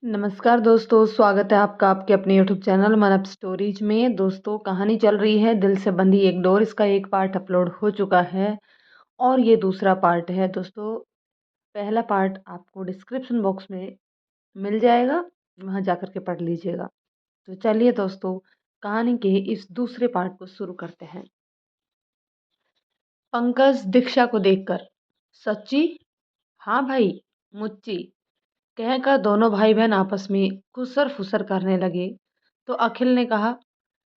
नमस्कार दोस्तों, स्वागत है आपका आपके अपने यूट्यूब चैनल मन अप स्टोरीज में। दोस्तों, कहानी चल रही है दिल से बंधी एक डोर। इसका एक पार्ट अपलोड हो चुका है और ये दूसरा पार्ट है। दोस्तों, पहला पार्ट आपको डिस्क्रिप्शन बॉक्स में मिल जाएगा, वहाँ जाकर के पढ़ लीजिएगा। तो चलिए दोस्तों, कहानी के इस दूसरे पार्ट को शुरू करते हैं। पंकज दीक्षा को देखकर, सच्ची? हाँ भाई, मुच्ची, कहकर दोनों भाई बहन आपस में खुसर फुसर करने लगे। तो अखिल ने कहा,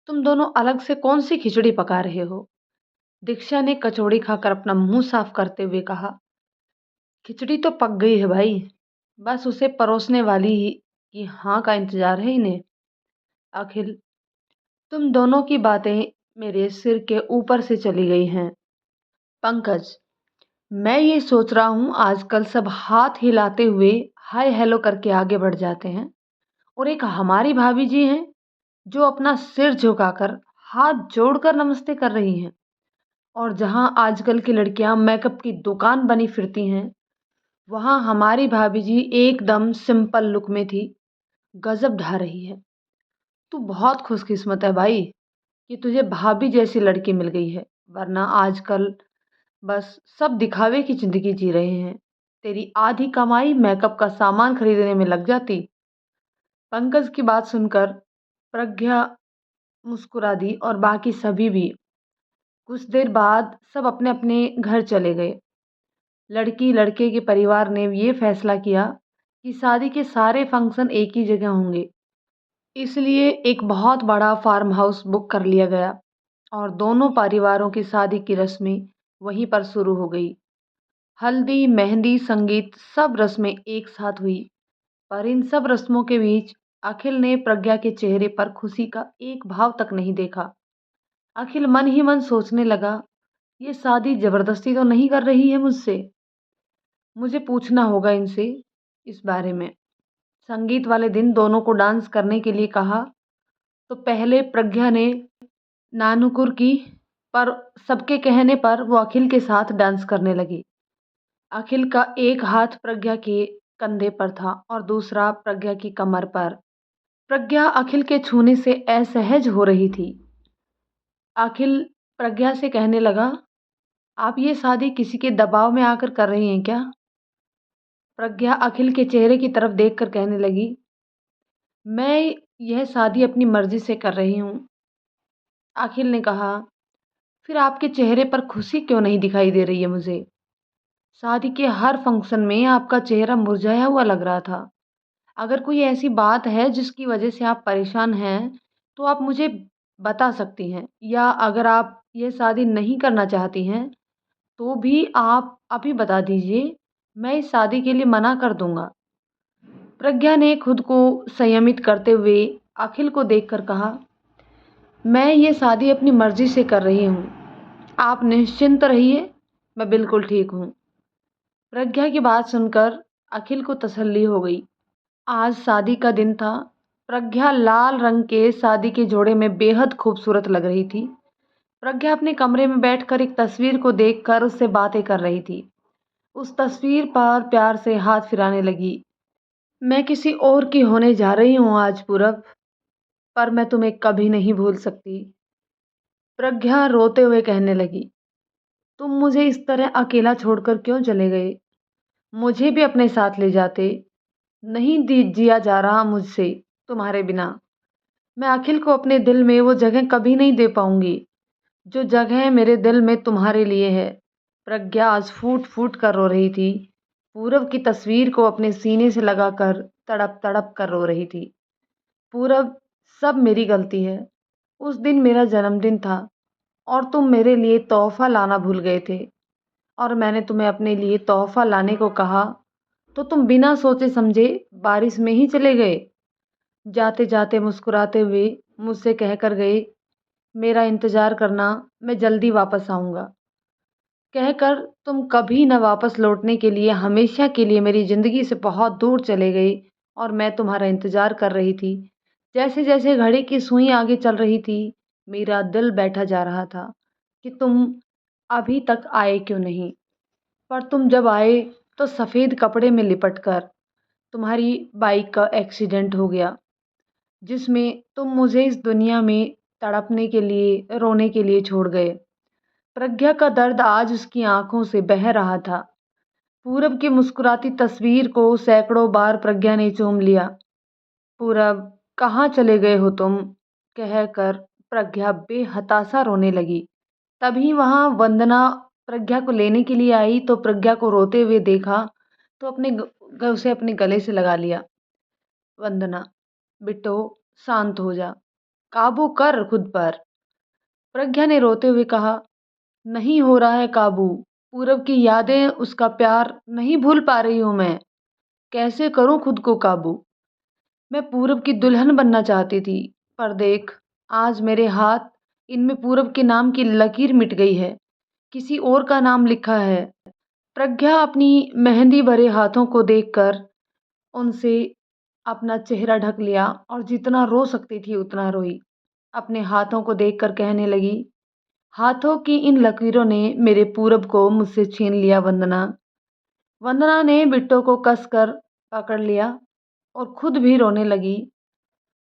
तुम दोनों अलग से कौन सी खिचड़ी पका रहे हो? दीक्षा ने कचौड़ी खाकर अपना मुंह साफ करते हुए कहा, खिचड़ी तो पक गई है भाई, बस उसे परोसने वाली ही की हाँ का इंतजार है इन्हें। अखिल, तुम दोनों की बातें मेरे सिर के ऊपर से चली गई हैं। पंकज, मैं ये सोच रहा हूँ आजकल सब हाथ हिलाते हुए हाय हेलो करके आगे बढ़ जाते हैं, और एक हमारी भाभी जी हैं जो अपना सिर झुकाकर हाथ जोड़कर नमस्ते कर रही हैं। और जहां आजकल की लड़कियां मेकअप की दुकान बनी फिरती हैं, वहां हमारी भाभी जी एकदम सिंपल लुक में थी, गजब ढा रही है। तू बहुत खुशकिस्मत है भाई कि तुझे भाभी जैसी लड़की मिल गई है, वरना आजकल बस सब दिखावे की जिंदगी जी रहे हैं। तेरी आधी कमाई मेकअप का सामान खरीदने में लग जाती। पंकज की बात सुनकर प्रज्ञा मुस्कुरा दी और बाकी सभी भी। कुछ देर बाद सब अपने अपने घर चले गए। लड़की लड़के के परिवार ने ये फैसला किया कि शादी के सारे फंक्शन एक ही जगह होंगे, इसलिए एक बहुत बड़ा फार्म हाउस बुक कर लिया गया और दोनों परिवारों की शादी की रस्में वहीं पर शुरू हो गई। हल्दी, मेहंदी, संगीत, सब रस्में एक साथ हुई। पर इन सब रस्मों के बीच अखिल ने प्रज्ञा के चेहरे पर खुशी का एक भाव तक नहीं देखा। अखिल मन ही मन सोचने लगा, ये शादी जबरदस्ती तो नहीं कर रही है मुझसे। मुझे पूछना होगा इनसे इस बारे में। संगीत वाले दिन दोनों को डांस करने के लिए कहा तो पहले प्रज्ञा ने नानुकुर की, पर सबके कहने पर वो अखिल के साथ डांस करने लगी। अखिल का एक हाथ प्रज्ञा के कंधे पर था और दूसरा प्रज्ञा की कमर पर। प्रज्ञा अखिल के छूने से असहज हो रही थी। अखिल प्रज्ञा से कहने लगा, आप ये शादी किसी के दबाव में आकर कर रही हैं क्या? प्रज्ञा अखिल के चेहरे की तरफ देखकर कहने लगी, मैं यह शादी अपनी मर्जी से कर रही हूँ। अखिल ने कहा, फिर आपके चेहरे पर खुशी क्यों नहीं दिखाई दे रही है मुझे? शादी के हर फंक्शन में आपका चेहरा मुरझाया हुआ लग रहा था। अगर कोई ऐसी बात है जिसकी वजह से आप परेशान हैं, तो आप मुझे बता सकती हैं, या अगर आप ये शादी नहीं करना चाहती हैं, तो भी आप अभी बता दीजिए, मैं इस शादी के लिए मना कर दूंगा। प्रज्ञा ने खुद को संयमित करते हुए अखिल को देखकर कहा, मैं ये शादी अपनी मर्जी से कर रही हूँ, आप निश्चिंत रहिए, मैं बिल्कुल ठीक हूँ। प्रज्ञा की बात सुनकर अखिल को तसल्ली हो गई। आज शादी का दिन था। प्रज्ञा लाल रंग के शादी के जोड़े में बेहद खूबसूरत लग रही थी। प्रज्ञा अपने कमरे में बैठकर एक तस्वीर को देखकर उससे बातें कर रही थी। उस तस्वीर पर प्यार से हाथ फिराने लगी। मैं किसी और की होने जा रही हूँ आज पूरब, पर मैं तुम्हें कभी नहीं भूल सकती। प्रज्ञा रोते हुए कहने लगी, तुम मुझे इस तरह अकेला छोड़कर क्यों चले गए? मुझे भी अपने साथ ले जाते। नहीं जिया जा रहा मुझसे तुम्हारे बिना। मैं अखिल को अपने दिल में वो जगह कभी नहीं दे पाऊंगी जो जगह मेरे दिल में तुम्हारे लिए है। प्रज्ञा आज फूट फूट कर रो रही थी। पूरब की तस्वीर को अपने सीने से लगाकर तड़प तड़प कर रो रही थी। पूरब, सब मेरी गलती है। उस दिन मेरा जन्मदिन था और तुम मेरे लिए तोहफा लाना भूल गए थे, और मैंने तुम्हें अपने लिए तोहफा लाने को कहा तो तुम बिना सोचे समझे बारिश में ही चले गए। जाते जाते मुस्कुराते हुए मुझसे कहकर गए, मेरा इंतजार करना, मैं जल्दी वापस आऊंगा। कहकर तुम कभी न वापस लौटने के लिए हमेशा के लिए मेरी जिंदगी से बहुत दूर चले गए, और मैं तुम्हारा इंतजार कर रही थी। जैसे जैसे घड़ी की सुई आगे चल रही थी, मेरा दिल बैठा जा रहा था कि तुम अभी तक आए क्यों नहीं। पर तुम जब आए तो सफ़ेद कपड़े में लिपट कर, तुम्हारी बाइक का एक्सीडेंट हो गया, जिसमें तुम मुझे इस दुनिया में तड़पने के लिए, रोने के लिए छोड़ गए। प्रज्ञा का दर्द आज उसकी आंखों से बह रहा था। पूरब की मुस्कुराती तस्वीर को सैकड़ों बार प्रज्ञा ने चूम लिया। पूरब, कहाँ चले गए हो तुम? कहकर प्रज्ञा बेहताशा रोने लगी। तभी वहां वंदना प्रज्ञा को लेने के लिए आई तो प्रज्ञा को रोते हुए देखा तो उसे अपने गले से लगा लिया। वंदना, बिट्टो, शांत हो जा, काबू कर खुद पर। प्रज्ञा ने रोते हुए कहा, नहीं हो रहा है काबू। पूरब की यादें, उसका प्यार नहीं भूल पा रही हूं मैं। कैसे करूं खुद को काबू? मैं पूरब की दुल्हन बनना चाहती थी, पर देख, आज मेरे हाथ, इनमें पूरब के नाम की लकीर मिट गई है, किसी और का नाम लिखा है। प्रज्ञा अपनी मेहंदी भरे हाथों को देखकर उनसे अपना चेहरा ढक लिया और जितना रो सकती थी उतना रोई। अपने हाथों को देखकर कहने लगी, हाथों की इन लकीरों ने मेरे पूरब को मुझसे छीन लिया वंदना। वंदना ने बिट्टो को कसकर पकड़ लिया और खुद भी रोने लगी।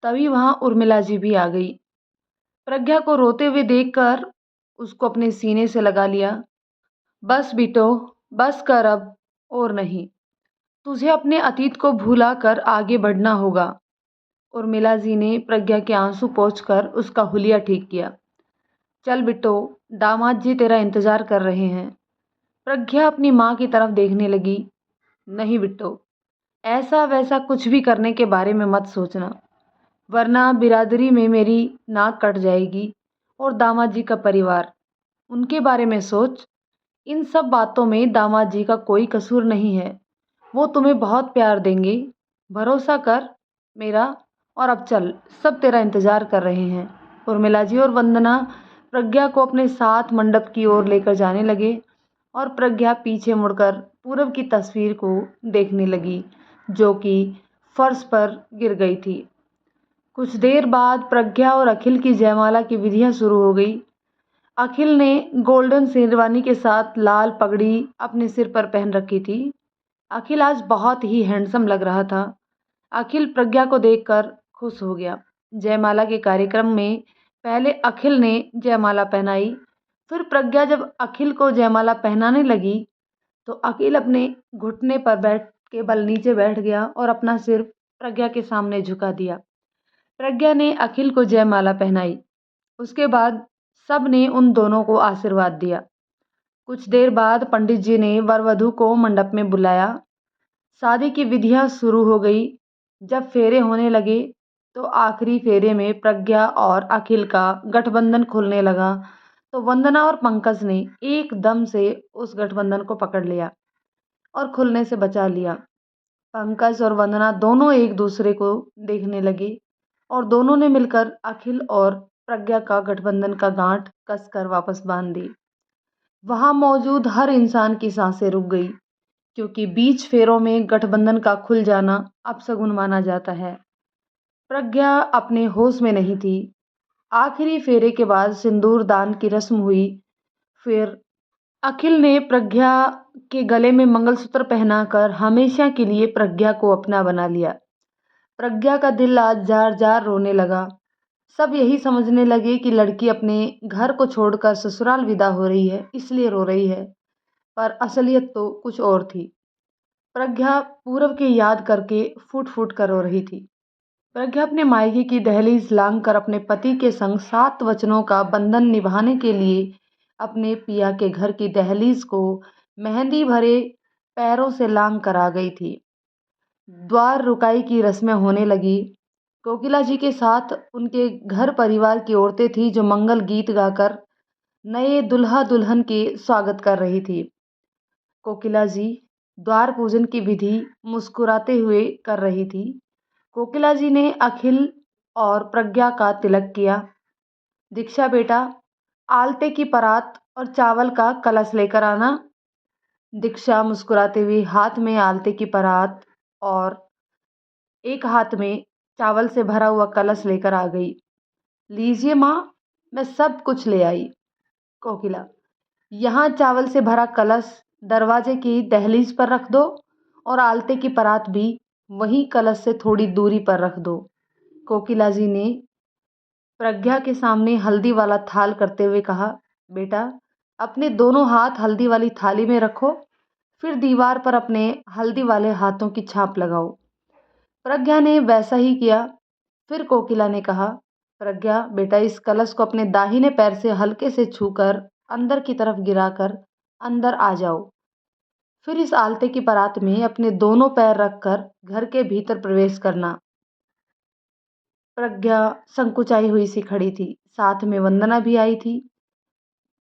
तभी वहां उर्मिला जी भी आ गई। प्रज्ञा को रोते हुए देखकर उसको अपने सीने से लगा लिया। बस बिट्टो, बस कर अब, और नहीं। तुझे अपने अतीत को भुला कर आगे बढ़ना होगा। उर्मिला जी ने प्रज्ञा के आंसू पोंछकर उसका हुलिया ठीक किया। चल बिट्टो, दामाद जी तेरा इंतजार कर रहे हैं। प्रज्ञा अपनी माँ की तरफ देखने लगी। नहीं बिट्टो, ऐसा वैसा कुछ भी करने के बारे में मत सोचना, वरना बिरादरी में मेरी नाक कट जाएगी। और दामाद जी का परिवार, उनके बारे में सोच। इन सब बातों में दामाद जी का कोई कसूर नहीं है। वो तुम्हें बहुत प्यार देंगे, भरोसा कर मेरा। और अब चल, सब तेरा इंतजार कर रहे हैं। उर्मिला जी और वंदना प्रज्ञा को अपने साथ मंडप की ओर लेकर जाने लगे और प्रज्ञा पीछे मुड़कर पूरब की तस्वीर को देखने लगी, जो कि फर्श पर गिर गई थी। कुछ देर बाद प्रज्ञा और अखिल की जयमाला की विधियां शुरू हो गई। अखिल ने गोल्डन शेरवानी के साथ लाल पगड़ी अपने सिर पर पहन रखी थी। अखिल आज बहुत ही हैंडसम लग रहा था। अखिल प्रज्ञा को देखकर खुश हो गया। जयमाला के कार्यक्रम में पहले अखिल ने जयमाला पहनाई, फिर प्रज्ञा जब अखिल को जयमाला पहनाने लगी तो अखिल अपने घुटने पर बैठ के बल नीचे बैठ गया और अपना सिर प्रज्ञा के सामने झुका दिया। प्रज्ञा ने अखिल को जयमाला पहनाई। उसके बाद सब ने उन दोनों को आशीर्वाद दिया। कुछ देर बाद पंडित जी ने वर वधू को मंडप में बुलाया। शादी की विधियां शुरू हो गई। जब फेरे होने लगे तो आखिरी फेरे में प्रज्ञा और अखिल का गठबंधन खुलने लगा तो वंदना और पंकज ने एकदम से उस गठबंधन को पकड़ लिया और खुलने से बचा लिया। पंकज और वंदना दोनों एक दूसरे को देखने लगे और दोनों ने मिलकर अखिल और प्रज्ञा का गठबंधन का गांठ कसकर वापस बांध दी। वहां मौजूद हर इंसान की सांसें रुक गई, क्योंकि बीच फेरों में गठबंधन का खुल जाना अपशगुन माना जाता है। प्रज्ञा अपने होश में नहीं थी। आखिरी फेरे के बाद सिंदूर दान की रस्म हुई। फिर अखिल ने प्रज्ञा के गले में मंगलसूत्र पहनाकर हमेशा के लिए प्रज्ञा को अपना बना लिया। प्रज्ञा का दिल आज जार जार रोने लगा। सब यही समझने लगे कि लड़की अपने घर को छोड़कर ससुराल विदा हो रही है, इसलिए रो रही है, पर असलियत तो कुछ और थी। प्रज्ञा पूरब की याद करके फूट फूट कर रो रही थी। प्रज्ञा अपने मायके की दहलीज लांघ कर अपने पति के संग 7 वचनों का बंधन निभाने के लिए अपने पिया के घर की दहलीज को मेहंदी भरे पैरों से लांघ कर आ गई थी। द्वार रुकाई की रस्में होने लगी। कोकिला जी के साथ उनके घर परिवार की औरतें थी जो मंगल गीत गाकर नए दुल्हा दुल्हन के स्वागत कर रही थी। कोकिला जी द्वार पूजन की विधि मुस्कुराते हुए कर रही थी। कोकिला जी ने अखिल और प्रज्ञा का तिलक किया। दीक्षा बेटा, आलते की परात और चावल का कलश लेकर आना। दीक्षा मुस्कुराते हुए हाथ में आलते की परात और एक हाथ में चावल से भरा हुआ कलश लेकर आ गई। लीजिए माँ, मैं सब कुछ ले आई। कोकिला, यहाँ चावल से भरा कलश दरवाजे की दहलीज पर रख दो और आलते की परात भी वहीं कलश से थोड़ी दूरी पर रख दो। कोकिला जी ने प्रज्ञा के सामने हल्दी वाला थाल करते हुए कहा, बेटा, अपने दोनों हाथ हल्दी वाली थाली में रखो, फिर दीवार पर अपने हल्दी वाले हाथों की छाप लगाओ। प्रज्ञा ने वैसा ही किया। फिर कोकिला ने कहा, प्रज्ञा बेटा, इस कलश को अपने दाहिने पैर से हल्के से छूकर अंदर की तरफ गिराकर अंदर आ जाओ। फिर इस आलते की परात में अपने दोनों पैर रखकर घर के भीतर प्रवेश करना। प्रज्ञा संकुचाई हुई सी खड़ी थी, साथ में वंदना भी आई थी।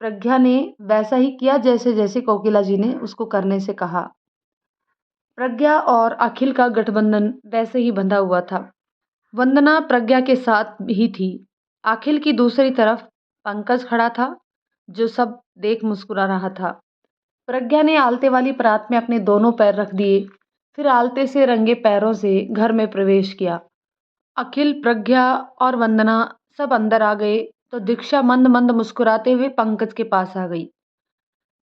प्रज्ञा ने वैसा ही किया जैसे जैसे कोकिला जी ने उसको करने से कहा। प्रज्ञा और अखिल का गठबंधन वैसे ही बंधा हुआ था। वंदना प्रज्ञा के साथ ही थी। अखिल की दूसरी तरफ पंकज खड़ा था, जो सब देख मुस्कुरा रहा था। प्रज्ञा ने आलते वाली परात में अपने दोनों पैर रख दिए, फिर आलते से रंगे पैरों से घर में प्रवेश किया। अखिल, प्रज्ञा और वंदना सब अंदर आ गए तो दीक्षा मंद मंद मुस्कुराते हुए पंकज के पास आ गई।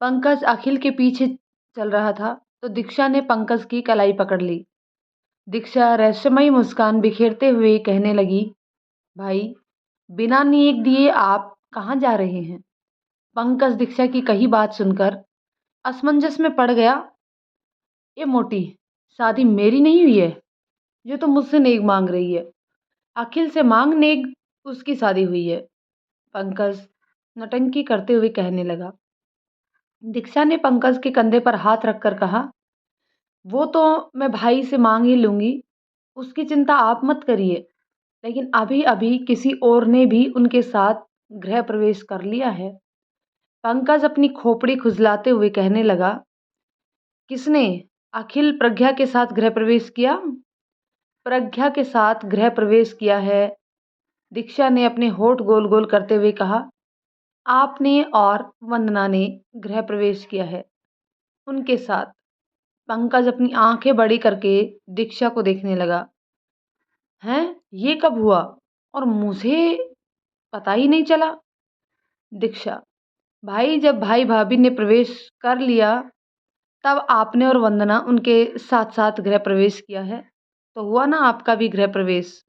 पंकज अखिल के पीछे चल रहा था तो दीक्षा ने पंकज की कलाई पकड़ ली। दीक्षा रहस्यमयी मुस्कान बिखेरते हुए कहने लगी, भाई, बिना नेक दिए आप कहाँ जा रहे हैं? पंकज दीक्षा की कही बात सुनकर असमंजस में पड़ गया। ये मोटी, शादी मेरी नहीं हुई है, जो तो मुझसे नेक मांग रही है। अखिल से मांग नेक, उसकी शादी हुई है। पंकज नौटंकी करते हुए कहने लगा। दीक्षा ने पंकज के कंधे पर हाथ रखकर कहा, वो तो मैं भाई से मांग ही लूंगी, उसकी चिंता आप मत करिए। लेकिन अभी अभी किसी और ने भी उनके साथ गृह प्रवेश कर लिया है। पंकज अपनी खोपड़ी खुजलाते हुए कहने लगा, किसने? अखिल प्रज्ञा के साथ गृह प्रवेश किया? प्रज्ञा के साथ गृह प्रवेश किया है, दीक्षा ने अपने होठ गोल गोल करते हुए कहा। आपने और वंदना ने गृह प्रवेश किया है उनके साथ। पंकज अपनी आंखें बड़ी करके दीक्षा को देखने लगा। हैं, ये कब हुआ और मुझे पता ही नहीं चला? दीक्षा, भाई, जब भाई भाभी ने प्रवेश कर लिया तब आपने और वंदना उनके साथ साथ गृह प्रवेश किया है, तो हुआ ना आपका भी गृह प्रवेश।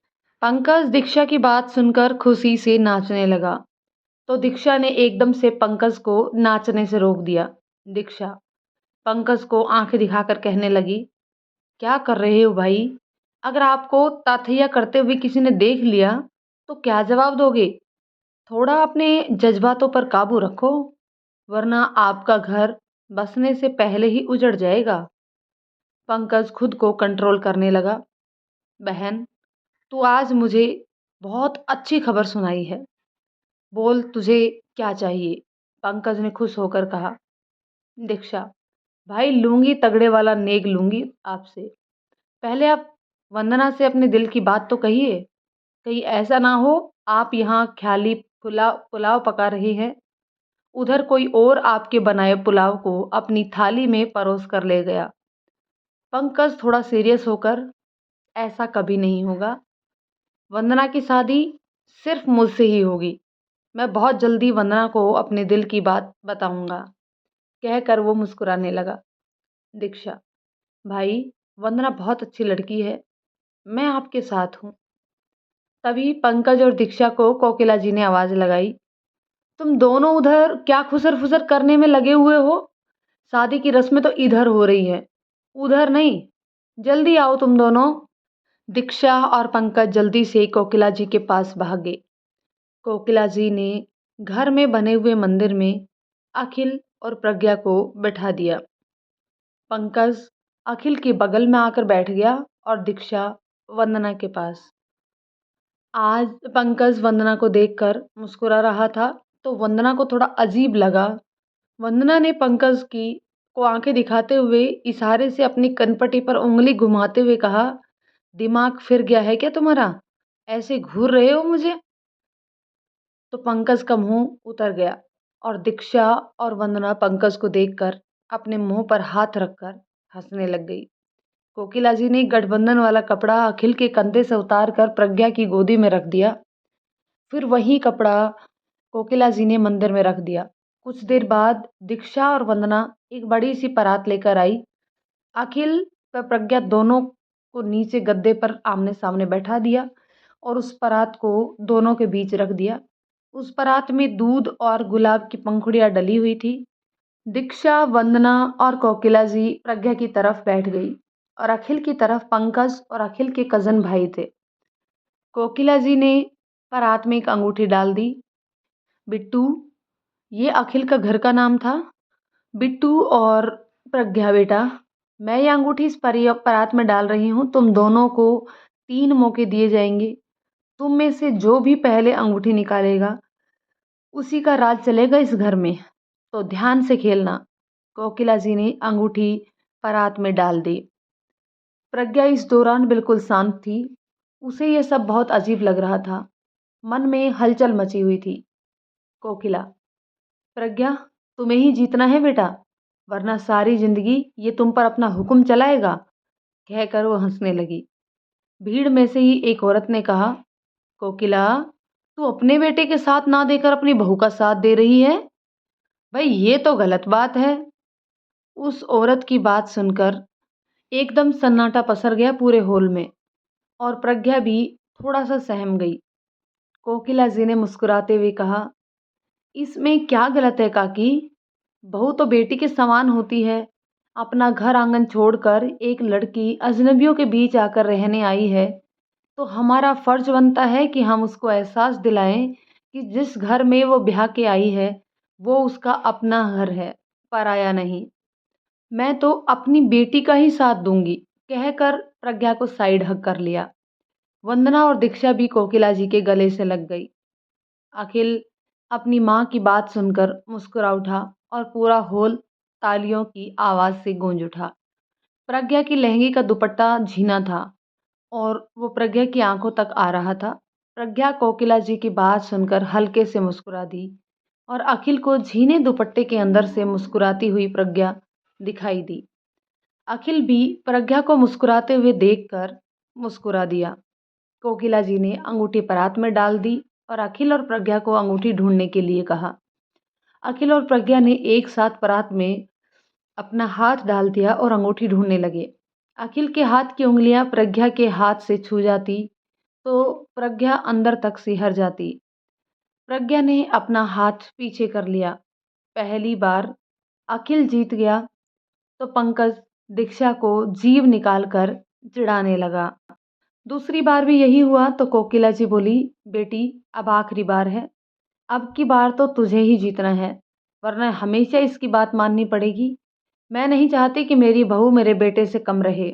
पंकज दीक्षा की बात सुनकर खुशी से नाचने लगा तो दीक्षा ने एकदम से पंकज को नाचने से रोक दिया। दीक्षा पंकज को आंखें दिखाकर कहने लगी, क्या कर रहे हो भाई? अगर आपको ताथैया करते हुए किसी ने देख लिया तो क्या जवाब दोगे? थोड़ा अपने जज्बातों पर काबू रखो, वरना आपका घर बसने से पहले ही उजड़ जाएगा। पंकज खुद को कंट्रोल करने लगा। बहन, तू आज मुझे बहुत अच्छी खबर सुनाई है, बोल तुझे क्या चाहिए? पंकज ने खुश होकर कहा। दीक्षा, भाई, लूंगी तगड़े वाला नेग लूंगी आपसे। पहले आप वंदना से अपने दिल की बात तो कहिए। कहीं ऐसा ना हो आप यहाँ ख्याली पुलाव पुलाव पका रहे हैं, उधर कोई और आपके बनाए पुलाव को अपनी थाली में परोस कर ले गया। पंकज थोड़ा सीरियस होकर, ऐसा कभी नहीं होगा। वंदना की शादी सिर्फ मुझसे ही होगी। मैं बहुत जल्दी वंदना को अपने दिल की बात बताऊंगा, कहकर वो मुस्कुराने लगा। दीक्षा, भाई, वंदना बहुत अच्छी लड़की है, मैं आपके साथ हूँ। तभी पंकज और दीक्षा को कोकिला जी ने आवाज लगाई, तुम दोनों उधर क्या खुसर फुसर करने में लगे हुए हो? शादी की रस्में तो इधर हो रही है, उधर नहीं। जल्दी आओ तुम दोनों। दीक्षा और पंकज जल्दी से कोकिला जी के पास भागे। कोकिला जी ने घर में बने हुए मंदिर में अखिल और प्रज्ञा को बैठा दिया। पंकज अखिल के बगल में आकर बैठ गया और दीक्षा वंदना के पास। आज पंकज वंदना को देखकर मुस्कुरा रहा था तो वंदना को थोड़ा अजीब लगा। वंदना ने पंकज की को आंखें दिखाते हुए इशारे से अपनी कनपटी पर उंगली घुमाते हुए कहा, दिमाग फिर गया है क्या तुम्हारा? ऐसे घूर रहे हो मुझे? तो पंकज का मुंह उतर गया और दीक्षा और वंदना पंकज को देखकर अपने मुंह पर हाथ रखकर हंसने लग गई। कोकिला जी ने गठबंधन वाला कपड़ा अखिल के कंधे से उतार कर प्रज्ञा की गोदी में रख दिया। फिर वही कपड़ा कोकिला जी ने मंदिर में रख दिया। कुछ देर बाद दीक्षा और वंदना एक बड़ी सी परात लेकर आई। अखिल व प्रज्ञा दोनों को नीचे गद्दे पर आमने-सामने बैठा दिया और उस परात को दोनों के बीच रख दिया। उस परात में दूध और गुलाब की पंखुड़ियाँ डली हुई थी। दीक्षा, वंदना और कोकिला जी प्रज्ञा की तरफ बैठ गई और अखिल की तरफ पंकज और अखिल के कज़न भाई थे। कोकिला जी ने परात में एक अंगूठी डाल दी। बिट्टू, ये अखिल का घर का नाम था। बिट्टू और प्रज्ञा बेटा, मैं ये अंगूठी इस परात में डाल रही हूँ। तुम दोनों को 3 मौके दिए जाएंगे। तुम में से जो भी पहले अंगूठी निकालेगा उसी का राज चलेगा इस घर में, तो ध्यान से खेलना। कोकिला जी ने अंगूठी परात में डाल दी। प्रज्ञा इस दौरान बिल्कुल शांत थी। उसे यह सब बहुत अजीब लग रहा था। मन में हलचल मची हुई थी। कोकिला, प्रज्ञा, तुम्हें ही जीतना है बेटा, वरना सारी जिंदगी ये तुम पर अपना हुक्म चलाएगा, कहकर वो हंसने लगी। भीड़ में से ही एक औरत ने कहा, कोकिला, तू अपने बेटे के साथ ना देकर अपनी बहू का साथ दे रही है। भाई ये तो गलत बात है। उस औरत की बात सुनकर एकदम सन्नाटा पसर गया पूरे हॉल में और प्रज्ञा भी थोड़ा सा सहम गई। कोकिला जी ने मुस्कुराते हुए कहा, इसमें क्या गलत है काकी? बहू तो बेटी के समान होती है। अपना घर आंगन छोड़कर एक लड़की अजनबियों के बीच आकर रहने आई है, तो हमारा फर्ज बनता है कि हम उसको एहसास दिलाएं कि जिस घर में वो ब्याह के आई है वो उसका अपना घर है, पराया नहीं। मैं तो अपनी बेटी का ही साथ दूंगी, कहकर प्रज्ञा को साइड हग कर लिया। वंदना और दीक्षा भी कोकिला जी के गले से लग गई। अखिल अपनी माँ की बात सुनकर मुस्कुरा उठा और पूरा हॉल तालियों की आवाज से गूंज उठा। प्रज्ञा की लहंगे का दुपट्टा झीना था और वो प्रज्ञा की आंखों तक आ रहा था। प्रज्ञा कोकिला जी की बात सुनकर हल्के से मुस्कुरा दी और अखिल को झीने दुपट्टे के अंदर से मुस्कुराती हुई प्रज्ञा दिखाई दी। अखिल भी प्रज्ञा को मुस्कुराते हुए देखकर मुस्कुरा दिया। कोकिला जी ने अंगूठी परात में डाल दी और अखिल और प्रज्ञा को अंगूठी ढूंढने के लिए कहा। अखिल और प्रज्ञा ने एक साथ परात में अपना हाथ डाल दिया और अंगूठी ढूंढने लगे। अखिल के हाथ की उंगलियां प्रज्ञा के हाथ से छू जाती तो प्रज्ञा अंदर तक सिहर जाती। प्रज्ञा ने अपना हाथ पीछे कर लिया। पहली बार अखिल जीत गया तो पंकज दीक्षा को जीभ निकालकर चिढ़ाने लगा। दूसरी बार भी यही हुआ तो कोकिला जी बोली, बेटी अब आखिरी बार है, अब की बार तो तुझे ही जीतना है, वरना हमेशा इसकी बात माननी पड़ेगी। मैं नहीं चाहती कि मेरी बहू मेरे बेटे से कम रहे।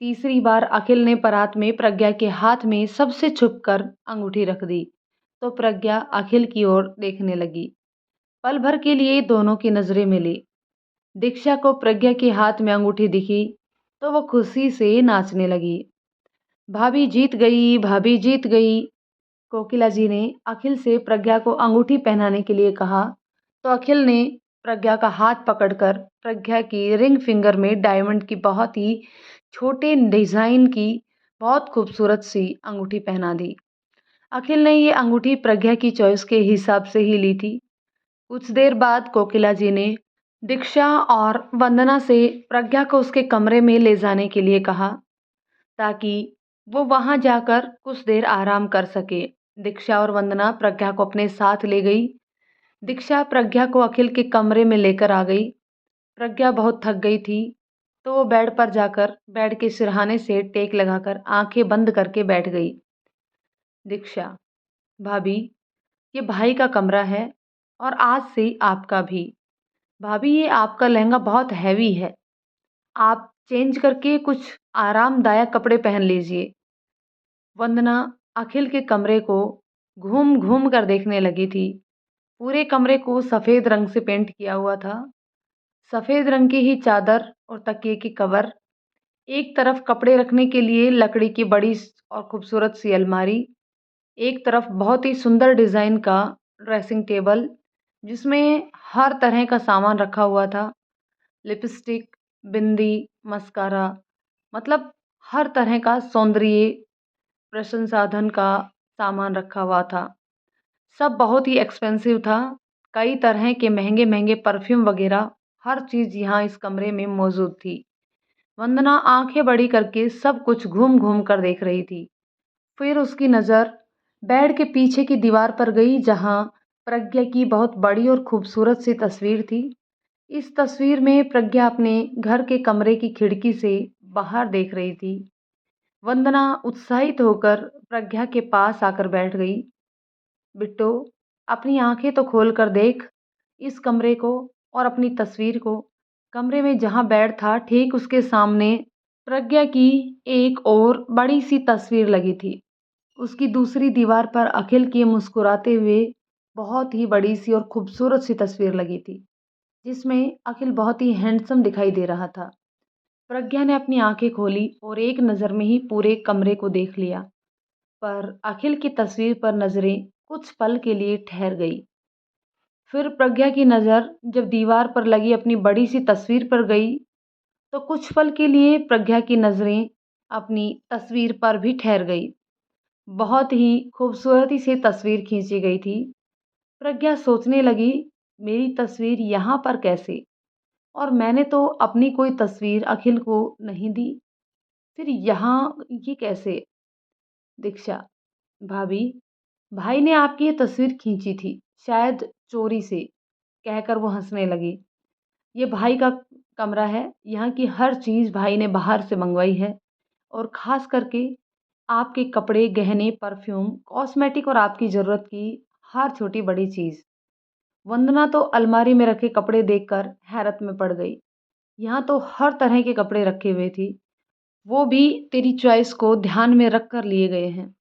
तीसरी बार अखिल ने परात में प्रज्ञा के हाथ में सबसे छुपकर अंगूठी रख दी तो प्रज्ञा अखिल की ओर देखने लगी। पल भर के लिए दोनों की नजरें मिली। दीक्षा को प्रज्ञा के हाथ में अंगूठी दिखी तो वो खुशी से नाचने लगी। भाभी जीत गई, भाभी जीत गई। कोकिला जी ने अखिल से प्रज्ञा को अंगूठी पहनाने के लिए कहा तो अखिल ने प्रज्ञा का हाथ पकड़कर प्रज्ञा की रिंग फिंगर में डायमंड की बहुत ही छोटे डिजाइन की बहुत खूबसूरत सी अंगूठी पहना दी। अखिल ने ये अंगूठी प्रज्ञा की चॉइस के हिसाब से ही ली थी। कुछ देर बाद कोकिला जी ने दीक्षा और वंदना से प्रज्ञा को उसके कमरे में ले जाने के लिए कहा ताकि वो वहां जाकर कुछ देर आराम कर सके। दीक्षा और वंदना प्रज्ञा को अपने साथ ले गई। दीक्षा प्रज्ञा को अखिल के कमरे में लेकर आ गई। प्रज्ञा बहुत थक गई थी तो वो बेड पर जाकर बेड के सिरहाने से टेक लगाकर आंखें बंद करके बैठ गई। दीक्षा, भाभी, ये भाई का कमरा है और आज से आपका भी। भाभी ये आपका लहंगा बहुत हैवी है, आप चेंज करके कुछ आरामदायक कपड़े पहन लीजिए। वंदना अखिल के कमरे को घूम घूम कर देखने लगी थी। पूरे कमरे को सफ़ेद रंग से पेंट किया हुआ था। सफ़ेद रंग की ही चादर और तकिए की कवर, एक तरफ कपड़े रखने के लिए लकड़ी की बड़ी और खूबसूरत सी अलमारी, एक तरफ बहुत ही सुंदर डिज़ाइन का ड्रेसिंग टेबल जिसमें हर तरह का सामान रखा हुआ था। लिपस्टिक, बिंदी, मस्कारा, मतलब हर तरह का सौंदर्य प्रसंसाधन का सामान रखा हुआ था। सब बहुत ही एक्सपेंसिव था। कई तरह के महंगे-महंगे परफ्यूम वगैरह हर चीज़ यहाँ इस कमरे में मौजूद थी। वंदना आंखें बड़ी करके सब कुछ घूम घूम कर देख रही थी। फिर उसकी नज़र बेड के पीछे की दीवार पर गई, जहां प्रज्ञा की बहुत बड़ी और खूबसूरत सी तस्वीर थी। इस तस्वीर में प्रज्ञा अपने घर के कमरे की खिड़की से बाहर देख रही थी। वंदना उत्साहित होकर प्रज्ञा के पास आकर बैठ गई। बिट्टू, अपनी आंखें तो खोल कर देख इस कमरे को और अपनी तस्वीर को। कमरे में जहां बेड था, ठीक उसके सामने प्रज्ञा की एक और बड़ी सी तस्वीर लगी थी। उसकी दूसरी दीवार पर अखिल की मुस्कुराते हुए बहुत ही बड़ी सी और खूबसूरत सी तस्वीर लगी थी, जिसमें अखिल बहुत ही हैंडसम दिखाई दे रहा था। प्रज्ञा ने अपनी आंखें खोली और एक नज़र में ही पूरे कमरे को देख लिया, पर अखिल की तस्वीर पर नजरें कुछ पल के लिए ठहर गई। फिर प्रज्ञा की नज़र जब दीवार पर लगी अपनी बड़ी सी तस्वीर पर गई, तो कुछ पल के लिए प्रज्ञा की नज़रें अपनी तस्वीर पर भी ठहर गई। बहुत ही खूबसूरती से तस्वीर खींची गई थी। प्रज्ञा सोचने लगी, मेरी तस्वीर यहाँ पर कैसे? और मैंने तो अपनी कोई तस्वीर अखिल को नहीं दी, फिर यहाँ ये कैसे? दीक्षा, भाभी, भाई ने आपकी ये तस्वीर खींची थी, शायद चोरी से, कहकर वो हंसने लगी। ये भाई का कमरा है, यहाँ की हर चीज़ भाई ने बाहर से मंगवाई है, और ख़ास करके आपके कपड़े, गहने, परफ्यूम, कॉस्मेटिक और आपकी ज़रूरत की हर छोटी-बड़ी चीज़। वंदना तो अलमारी में रखे कपड़े देखकर हैरत में पड़ गई। यहाँ तो हर तरह के कपड़े रखे हुए थे, वो भी तेरी चॉइस को ध्यान में रख कर लिए गए हैं।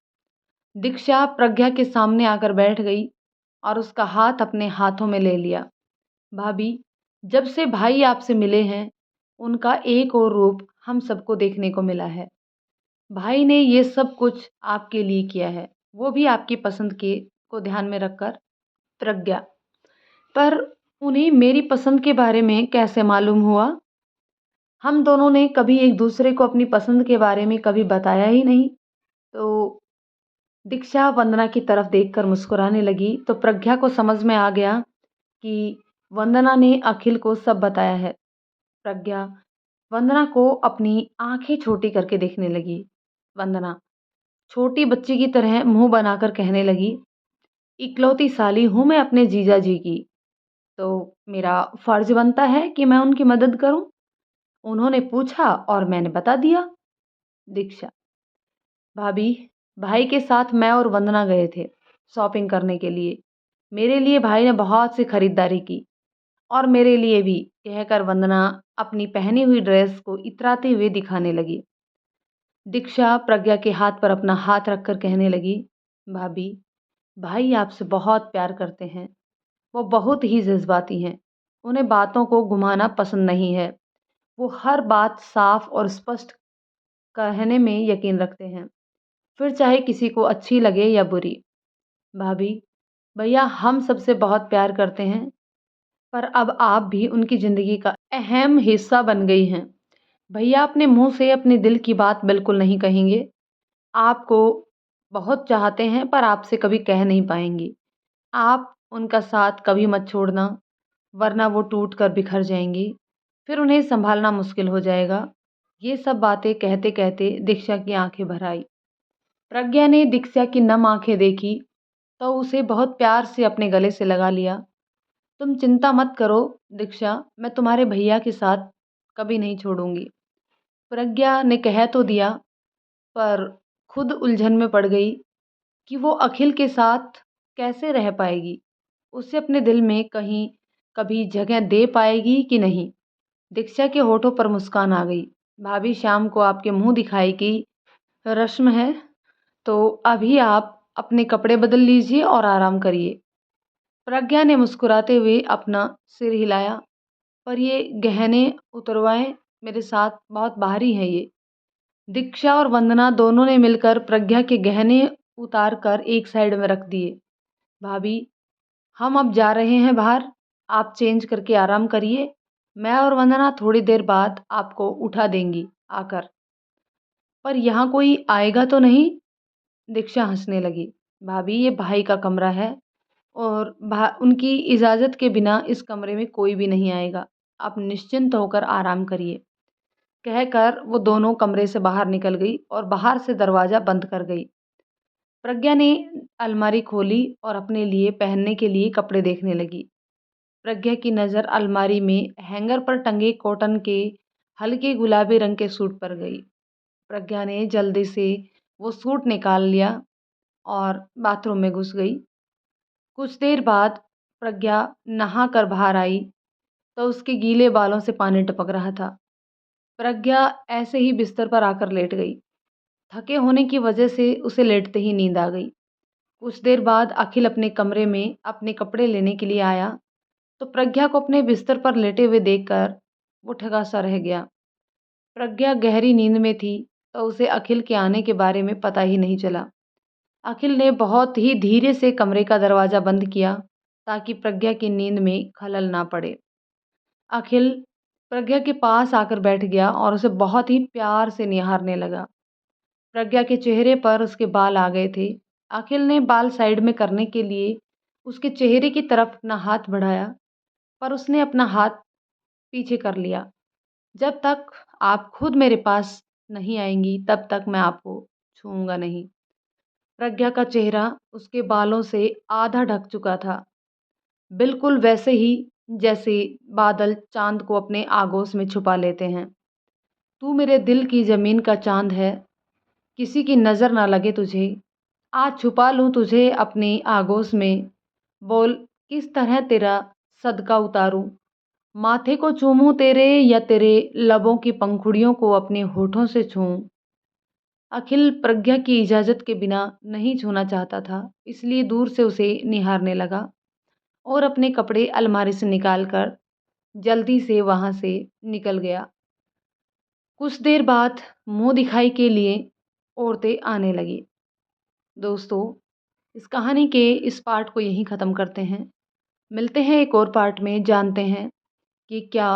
दीक्षा प्रज्ञा के सामने आकर बैठ गई और उसका हाथ अपने हाथों में ले लिया। भाभी, जब से भाई आपसे मिले हैं, उनका एक और रूप हम सबको देखने को मिला है। भाई ने ये सब कुछ आपके लिए किया है, वो भी आपकी पसंद के को ध्यान में रखकर। प्रज्ञा, पर उन्हें मेरी पसंद के बारे में कैसे मालूम हुआ? हम दोनों ने कभी एक दूसरे को अपनी पसंद के बारे में कभी बताया ही नहीं। तो दीक्षा वंदना की तरफ देखकर मुस्कुराने लगी, तो प्रज्ञा को समझ में आ गया कि वंदना ने अखिल को सब बताया है। प्रज्ञा वंदना को अपनी आंखें छोटी करके देखने लगी। वंदना छोटी बच्ची की तरह मुंह बनाकर कहने लगी, इकलौती साली हूं मैं अपने जीजा जी की, तो मेरा फर्ज बनता है कि मैं उनकी मदद करूं। उन्होंने पूछा और मैंने बता दिया। दीक्षा, भाभी, भाई के साथ मैं और वंदना गए थे शॉपिंग करने के लिए। मेरे लिए भाई ने बहुत सी खरीदारी की, और मेरे लिए भी, कहकर वंदना अपनी पहनी हुई ड्रेस को इतराते हुए दिखाने लगी। दीक्षा प्रज्ञा के हाथ पर अपना हाथ रखकर कहने लगी, भाभी, भाई आपसे बहुत प्यार करते हैं। वो बहुत ही जज्बाती हैं। उन्हें बातों को घुमाना पसंद नहीं है। वो हर बात साफ और स्पष्ट कहने में यकीन रखते हैं, फिर चाहे किसी को अच्छी लगे या बुरी। भाभी, भैया हम सबसे बहुत प्यार करते हैं, पर अब आप भी उनकी ज़िंदगी का अहम हिस्सा बन गई हैं। भैया अपने मुंह से अपने दिल की बात बिल्कुल नहीं कहेंगे। आपको बहुत चाहते हैं, पर आपसे कभी कह नहीं पाएंगे। आप उनका साथ कभी मत छोड़ना, वरना वो टूट कर बिखर जाएंगी, फिर उन्हें संभालना मुश्किल हो जाएगा। ये सब बातें कहते कहते दीक्षा की आंखें भर आई। प्रज्ञा ने दीक्षा की नम आंखें देखी, तो उसे बहुत प्यार से अपने गले से लगा लिया। तुम चिंता मत करो दीक्षा, मैं तुम्हारे भैया के साथ कभी नहीं छोड़ूंगी। प्रज्ञा ने कह तो दिया, पर खुद उलझन में पड़ गई कि वो अखिल के साथ कैसे रह पाएगी। उसे अपने दिल में कहीं कभी जगह दे पाएगी कि नहीं। दीक्षा के होठों पर मुस्कान आ गई। भाभी शाम को आपके मुंह दिखाई की रस्म है, तो अभी आप अपने कपड़े बदल लीजिए और आराम करिए। प्रज्ञा ने मुस्कुराते हुए अपना सिर हिलाया, पर ये गहने उतरवाएं, मेरे साथ बहुत भारी हैं ये। दीक्षा और वंदना दोनों ने मिलकर प्रज्ञा के गहने उतार कर एक साइड में रख दिए। भाभी, हम अब जा रहे हैं बाहर, आप चेंज करके आराम करिए। मैं और वंदना थोड़ी देर बाद आपको उठा देंगी आकर। पर यहाँ कोई आएगा तो नहीं? दीक्षा हंसने लगी। भाभी, ये भाई का कमरा है, और उनकी इजाज़त के बिना इस कमरे में कोई भी नहीं आएगा। आप निश्चिंत होकर आराम करिए। कहकर वो दोनों कमरे से बाहर निकल गई और बाहर से दरवाज़ा बंद कर गई। प्रज्ञा ने अलमारी खोली और अपने लिए पहनने के लिए कपड़े देखने लगी। प्रज्ञा की नज़र अलमारी में हैंगर पर टंगे कॉटन के हल्के गुलाबी रंग के सूट पर गई। प्रज्ञा ने जल्दी से वो सूट निकाल लिया और बाथरूम में घुस गई। कुछ देर बाद प्रज्ञा नहा कर बाहर आई तो उसके गीले बालों से पानी टपक रहा था। प्रज्ञा ऐसे ही बिस्तर पर आकर लेट गई। थके होने की वजह से उसे लेटते ही नींद आ गई। कुछ देर बाद अखिल अपने कमरे में अपने कपड़े लेने के लिए आया तो प्रज्ञा को अपने बिस्तर पर लेटे हुए देखकर वो ठगा सा रह गया। प्रज्ञा गहरी नींद में थी तो उसे अखिल के आने के बारे में पता ही नहीं चला। अखिल ने बहुत ही धीरे से कमरे का दरवाज़ा बंद किया ताकि प्रज्ञा की नींद में खलल ना पड़े। अखिल प्रज्ञा के पास आकर बैठ गया और उसे बहुत ही प्यार से निहारने लगा। प्रज्ञा के चेहरे पर उसके बाल आ गए थे। अखिल ने बाल साइड में करने के लिए उसके चेहरे की तरफ अपना हाथ बढ़ाया, पर उसने अपना हाथ पीछे कर लिया। जब तक आप खुद मेरे पास नहीं आएँगी, तब तक मैं आपको छूऊँगा नहीं। प्रज्ञा का चेहरा उसके बालों से आधा ढक चुका था, बिल्कुल वैसे ही जैसे बादल चाँद को अपने आगोश में छुपा लेते हैं। तू मेरे दिल की ज़मीन का चाँद है, किसी की नज़र ना लगे तुझे। आज छुपा लूँ तुझे अपनी आगोश में, बोल किस तरह तेरा सदका उतारूँ। माथे को चूमूँ तेरे या तेरे लबों की पंखुड़ियों को अपने होठों से छूऊँ। अखिल प्रज्ञा की इजाज़त के बिना नहीं छूना चाहता था, इसलिए दूर से उसे निहारने लगा और अपने कपड़े अलमारी से निकाल कर जल्दी से वहाँ से निकल गया। कुछ देर बाद मुँह दिखाई के लिए औरतें आने लगीं। दोस्तों, इस कहानी के इस पार्ट को यहीं ख़त्म करते हैं। मिलते हैं एक और पार्ट में, जानते हैं कि क्या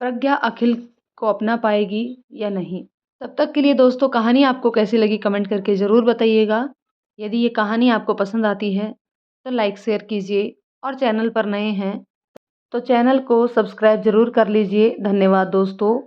प्रज्ञा अखिल को अपना पाएगी या नहीं। तब तक के लिए दोस्तों, कहानी आपको कैसी लगी कमेंट करके ज़रूर बताइएगा। यदि ये कहानी आपको पसंद आती है तो लाइक शेयर कीजिए और चैनल पर नए हैं तो चैनल को सब्सक्राइब ज़रूर कर लीजिए। धन्यवाद दोस्तों।